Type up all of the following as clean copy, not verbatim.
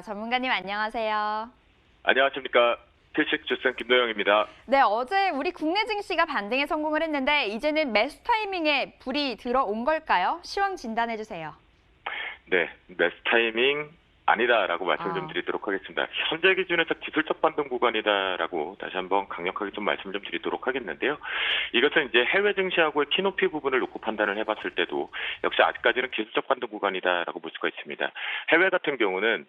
전문가님 안녕하세요. 안녕하십니까. 필식 주생 김도영입니다. 네, 어제 우리 국내 증시가 반등에 성공을 했는데 이제는 매수 타이밍에 불이 들어온 걸까요? 시황 진단해 주세요. 네, 매수 타이밍 아니다라고 말씀 좀 아, 드리도록 하겠습니다. 현재 기준에서 기술적 반등 구간이다라고 다시 한번 강력하게 좀 말씀 좀 드리도록 하겠는데요. 이것은 이제 해외 증시하고의 키높이 부분을 놓고 판단을 해봤을 때도 역시 아직까지는 기술적 반등 구간이다라고 볼 수가 있습니다. 해외 같은 경우는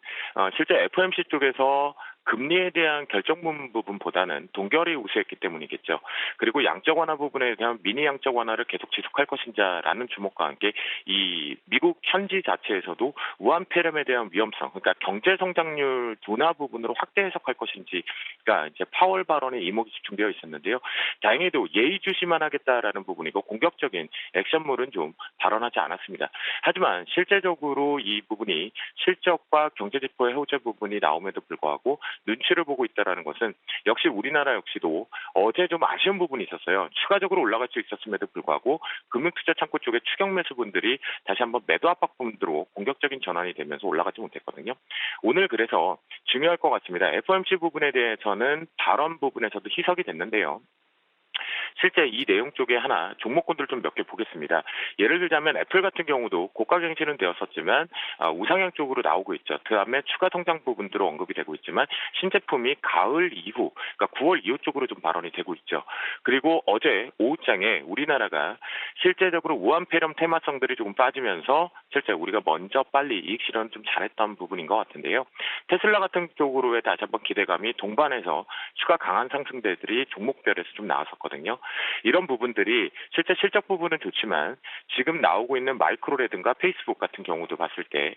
실제 FOMC 쪽에서 금리에 대한 결정 부분보다는 동결이 우세했기 때문이겠죠. 그리고 양적 완화 부분에 대한 미니 양적 완화를 계속 지속할 것인지라는 주목과 함께 이 미국 현지 자체에서도 우한 폐렴에 대한 위험성, 그러니까 경제 성장률 둔화 부분으로 확대 해석할 것인지가 이제 파월 발언에 이목이 집중되어 있었는데요. 다행히도 예의주시만 하겠다라는 부분이고 공격적인 액션물은 좀 발언하지 않았습니다. 하지만 실제적으로 이 부분이 실적과 경제지표의 호재 부분이 나옴에도 불구하고 눈치를 보고 있다라는 것은 역시 우리나라 역시도 어제 좀 아쉬운 부분이 있었어요. 추가적으로 올라갈 수 있었음에도 불구하고 금융투자창고 쪽의 추격 매수분들이 다시 한번 매도 압박 분으로 공격적인 전환이 되면서 올라가지 못했거든요. 오늘 그래서 중요할 것 같습니다. FOMC 부분에 대해서는 발언 부분에서도 희석이 됐는데요. 실제 이 내용 쪽에 하나 종목군들 좀 몇 개 보겠습니다. 예를 들자면 애플 같은 경우도 고가 갱신은 되었었지만 우상향 쪽으로 나오고 있죠. 그다음에 추가 성장 부분들로 언급이 되고 있지만 신제품이 가을 이후, 그러니까 9월 이후 쪽으로 좀 발언이 되고 있죠. 그리고 어제 오후장에 우리나라가 실제적으로 우한 폐렴 테마성들이 조금 빠지면서 실제 우리가 먼저 빨리 이익 실현 좀 잘했던 부분인 것 같은데요. 테슬라 같은 쪽으로의 다시 한번 기대감이 동반해서 추가 강한 상승세들이 종목별에서 좀 나왔었거든요. 이런 부분들이 실제 실적 부분은 좋지만 지금 나오고 있는 마이크로라든가 페이스북 같은 경우도 봤을 때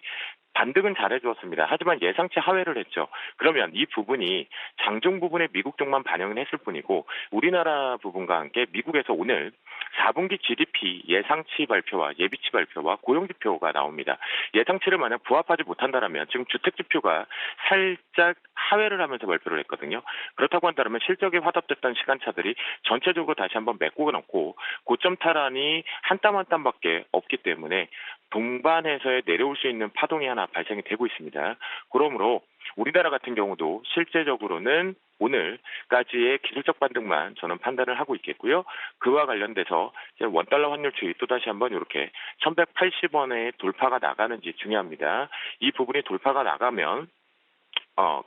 반등은 잘해주었습니다. 하지만 예상치 하회를 했죠. 그러면 이 부분이 장중 부분에 미국 쪽만 반영을 했을 뿐이고 우리나라 부분과 함께 미국에서 오늘 4분기 GDP 예상치 발표와 예비치 발표와 고용지표가 나옵니다. 예상치를 만약 부합하지 못한다면 지금 주택지표가 살짝 하회를 하면서 발표를 했거든요. 그렇다고 한다면 실적에 화답됐던 시간차들이 전체적으로 다시 한번 메꾸고 넘고 고점 탈환이 한 땀 한 땀밖에 없기 때문에 동반해서 내려올 수 있는 파동이 하나 발생이 되고 있습니다. 그러므로 우리나라 같은 경우도 실제적으로는 오늘까지의 기술적 반등만 저는 판단을 하고 있겠고요. 그와 관련돼서 원달러 환율 추이 또다시 한번 이렇게 1180원의 돌파가 나가는지 중요합니다. 이 부분이 돌파가 나가면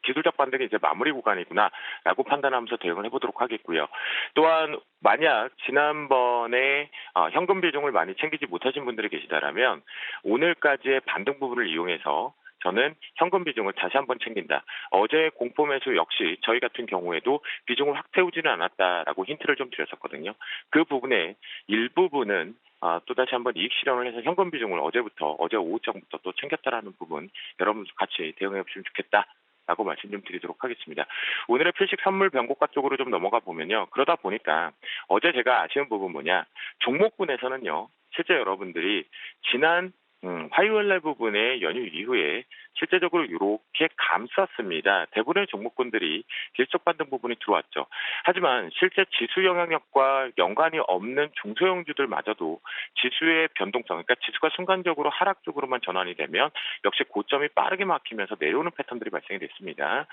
기술적 반등이 이제 마무리 구간이구나라고 판단하면서 대응을 해보도록 하겠고요. 또한 만약 지난번에 현금 비중을 많이 챙기지 못하신 분들이 계시다라면 오늘까지의 반등 부분을 이용해서 저는 현금 비중을 다시 한번 챙긴다. 어제 공포 매수 역시 저희 같은 경우에도 비중을 확 태우지는 않았다라고 힌트를 좀 드렸었거든요. 그 부분의 일부분은 또다시 한번 이익 실현을 해서 현금 비중을 어제 오후장부터 또 챙겼다라는 부분 여러분도 같이 대응해 보시면 좋겠다. 라고 말씀 좀 드리도록 하겠습니다. 오늘의 필식 선물 변곡가 쪽으로 좀 넘어가 보면요. 그러다 보니까 어제 제가 아쉬운 부분 뭐냐. 종목군에서는요. 실제 여러분들이 지난 화요일 날 부분의 연휴 이후에 실제적으로 이렇게 감쌌습니다. 대부분의 종목군들이 기술적 반등 부분이 들어왔죠. 하지만 실제 지수 영향력과 연관이 없는 중소형주들마저도 지수의 변동성, 그러니까 지수가 순간적으로 하락 쪽으로만 전환이 되면 역시 고점이 빠르게 막히면서 내려오는 패턴들이 발생이 됐습니다.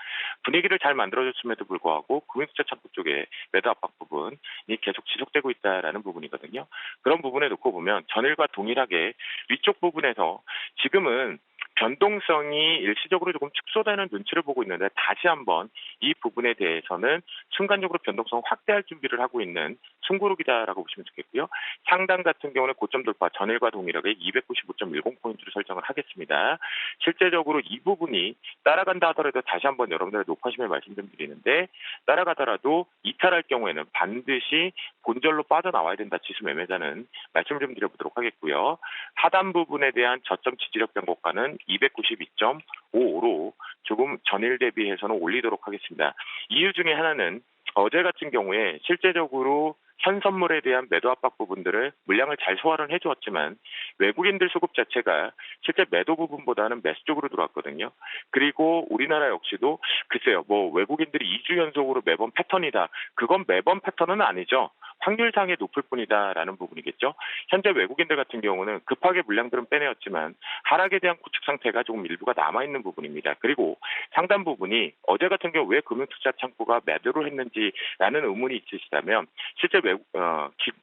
분위기를 잘 만들어줬음에도 불구하고 금융투자 창구 쪽에 매도 압박 부분이 계속 지속되고 있다라는 부분이거든요. 그런 부분에 놓고 보면 전일과 동일하게 위쪽 부분에서 지금은 변동성이 일시적으로 조금 축소되는 눈치를 보고 있는데 다시 한번 이 부분에 대해서는 순간적으로 변동성 확대할 준비를 하고 있는 숨고르기다라고 보시면 좋겠고요. 상단 같은 경우는 고점 돌파 전일과 동일하게 295.10포인트를 설정을 하겠습니다. 실제적으로 이 부분이 따라간다 하더라도 다시 한번 여러분들의 높아심에 말씀 좀 드리는데 따라가더라도 이탈할 경우에는 반드시 본절로 빠져나와야 된다. 지수 매매자는 말씀을 좀 드려보도록 하겠고요. 하단 부분에 대한 저점 지지력 변곡가는 292.55로 조금 전일 대비해서는 올리도록 하겠습니다. 이유 중에 하나는 어제 같은 경우에 실제적으로 현 선물에 대한 매도 압박 부분들을 물량을 잘 소화를 해주었지만 외국인들 수급 자체가 실제 매도 부분보다는 매수 쪽으로 들어왔거든요. 그리고 우리나라 역시도 글쎄요, 외국인들이 2주 연속으로 매번 패턴이다. 그건 매번 패턴은 아니죠. 확률상에 높을 뿐이다라는 부분이겠죠. 현재 외국인들 같은 경우는 급하게 물량들은 빼내었지만 하락에 대한 구축 상태가 조금 일부가 남아있는 부분입니다. 그리고 상당 부분이 어제 같은 경우 왜 금융투자 창구가 매도를 했는지라는 의문이 있으시다면 실제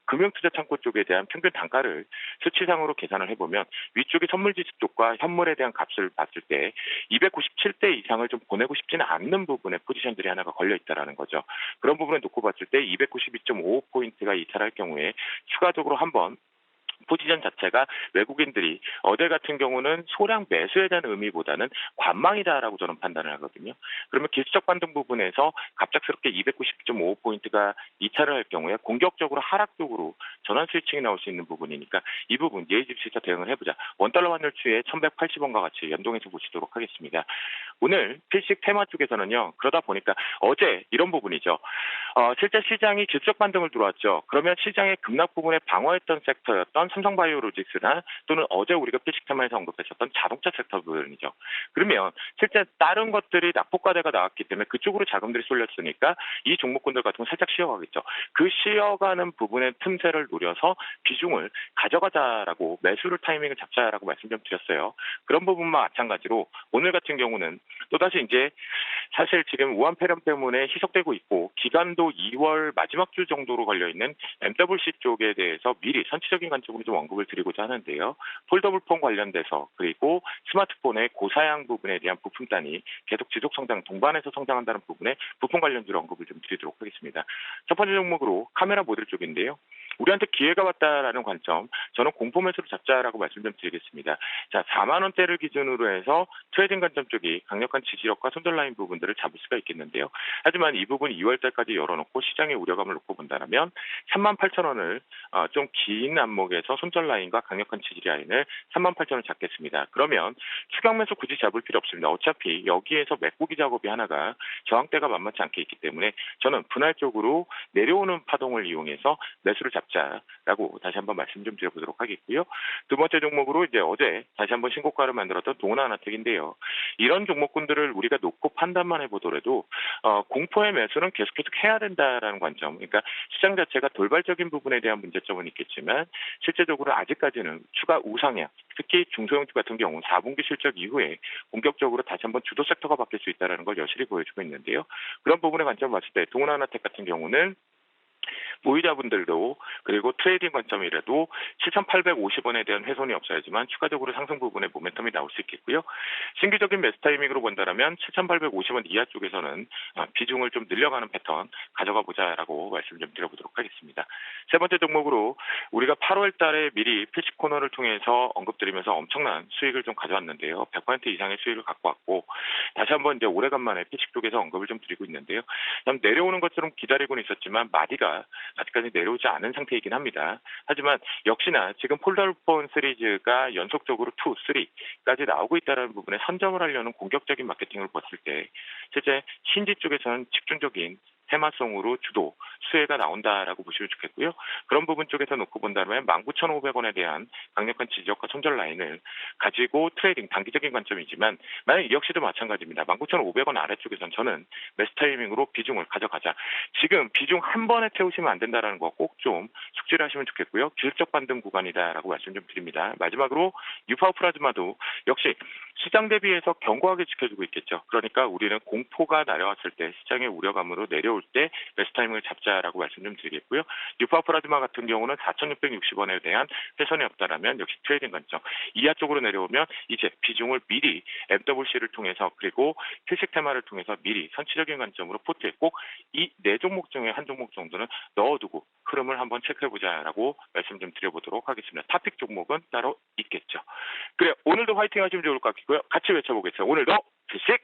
금융투자 창구 쪽에 대한 평균 단가를 수치상으로 계산을 해보면 위쪽의 선물지수 쪽과 현물에 대한 값을 봤을 때 297대 이상을 좀 보내고 싶지는 않는 부분에 포지션들이 하나가 걸려 있다라는 거죠. 그런 부분을 놓고 봤을 때 292.55포인트가 이탈할 경우에 추가적으로 한번 포지션 자체가 외국인들이 어제 같은 경우는 소량 매수에 대한 의미보다는 관망이다라고 저는 판단을 하거든요. 그러면 기술적 반등 부분에서 갑작스럽게 290.55포인트가 이탈을 할 경우에 공격적으로 하락 쪽으로 전환 스위칭이 나올 수 있는 부분이니까 이 부분 예의주시해서 대응을 해보자. 원달러 환율 추이에 1180원과 같이 연동해서 보시도록 하겠습니다. 오늘 필식 테마 쪽에서는요. 그러다 보니까 어제 이런 부분이죠. 실제 시장이 기술적 반등을 들어왔죠. 그러면 시장의 급락 부분에 방어했던 섹터였던 삼성바이오로직스나 또는 어제 우리가 필식 테마에서 언급했었던 자동차 섹터 부분이죠. 그러면 실제 다른 것들이 낙폭과대가 나왔기 때문에 그쪽으로 자금들이 쏠렸으니까 이 종목군들 같은 건 살짝 쉬어가겠죠. 그 쉬어가는 부분의 틈새를 노려서 비중을 가져가자라고 매수를 타이밍을 잡자라고 말씀 좀 드렸어요. 그런 부분만 마찬가지로 오늘 같은 경우는 또다시 이제 사실 지금 우한 폐렴 때문에 희석되고 있고 기간도 2월 마지막 주 정도로 걸려있는 MWC 쪽에 대해서 미리 선취적인 관점으로 좀 언급을 드리고자 하는데요. 폴더블폰 관련돼서 그리고 스마트폰의 고사양 부분에 대한 부품단이 계속 지속 성장 동반해서 성장한다는 부분에 부품 관련주로 언급을 좀 드리도록 하겠습니다. 첫 번째 종목으로 카메라 모듈 쪽인데요. 우리한테 기회가 왔다라는 관점, 저는 공포 매수를 잡자라고 말씀 좀 드리겠습니다. 자, 4만 원대를 기준으로 해서 트레이딩 관점 쪽이 강력한 지지력과 손절 라인 부분들을 잡을 수가 있겠는데요. 하지만 이 부분 2월 달까지 열어놓고 시장의 우려감을 놓고 본다면 3만 8천 원을 좀 긴 안목에서 손절 라인과 강력한 지지 라인을 3만 8천 원 잡겠습니다. 그러면 추격 매수 굳이 잡을 필요 없습니다. 어차피 여기에서 메꾸기 작업이 하나가 저항대가 만만치 않게 있기 때문에 저는 분할 쪽으로 내려오는 파동을 이용해서 매수를 잡자라고 다시 한번 말씀 좀 드려보도록 하겠고요. 두 번째 종목으로 이제 어제 다시 한번 신고가를 만들었던 동원하나텍인데요. 이런 종목군들을 우리가 놓고 판단만 해보더라도 공포의 매수는 계속해서 해야 된다라는 관점. 그러니까 시장 자체가 돌발적인 부분에 대한 문제점은 있겠지만 실제적으로 아직까지는 추가 우상향, 특히 중소형주 같은 경우 4분기 실적 이후에 본격적으로 다시 한번 주도 섹터가 바뀔 수 있다는 걸 여실히 보여주고 있는데요. 그런 부분의 관점을 봤을 때 동원하나텍 같은 경우는 보유자분들도 그리고 트레이딩 관점이라도 7,850원에 대한 훼손이 없어야지만 추가적으로 상승 부분에 모멘텀이 나올 수 있겠고요. 신규적인 매수 타이밍으로 본다면 7,850원 이하 쪽에서는 비중을 좀 늘려가는 패턴 가져가 보자라고 말씀 좀 드려보도록 하겠습니다. 세 번째 종목으로 우리가 8월 달에 미리 필식 코너를 통해서 언급드리면서 엄청난 수익을 좀 가져왔는데요. 100% 이상의 수익을 갖고 왔고 다시 한번 이제 오래간만에 필식 쪽에서 언급을 좀 드리고 있는데요. 좀 내려오는 것처럼 기다리고는 있었지만 마디가 아직까지 내려오지 않은 상태이긴 합니다. 하지만 역시나 지금 폴더폰 시리즈가 연속적으로 2, 3까지 나오고 있다는 부분에 선점을 하려는 공격적인 마케팅을 봤을 때 실제 신지 쪽에서는 집중적인 테마성으로 주도 수혜가 나온다라고 보시면 좋겠고요. 그런 부분 쪽에서 놓고 본다면 19,500원에 대한 강력한 지지력과 손절 라인을 가지고 트레이딩 단기적인 관점이지만 만약 이 역시도 마찬가지입니다. 19,500원 아래쪽에선 저는 매수 타이밍으로 비중을 가져가자. 지금 비중 한 번에 태우시면 안 된다는 거 꼭 좀 숙지를 하시면 좋겠고요. 기술적 반등 구간이다라고 말씀 좀 드립니다. 마지막으로 유파워 플라즈마도 역시 시장 대비해서 견고하게 지켜주고 있겠죠. 그러니까 우리는 공포가 내려왔을 때 시장의 우려감으로 내려올 때 매수 타이밍을 잡자라고 말씀 좀 드리겠고요. 유파워 플라즈마 같은 경우는 4,660원에 대한 훼손이 없다라면 역시 트레이딩 관점. 이하 쪽으로 내려오면 이제 비중을 미리 MWC를 통해서 그리고 필식 테마를 통해서 미리 선취적인 관점으로 포트에 꼭 이 네 종목 중에 한 종목 정도는 넣어두고 흐름을 한번 체크해보자라고 말씀 좀 드려보도록 하겠습니다. 탑픽 종목은 따로 있겠죠. 그래 오늘도 화이팅 하시면 좋을 것 같고요. 같이 외쳐보겠습니다. 오늘도 필식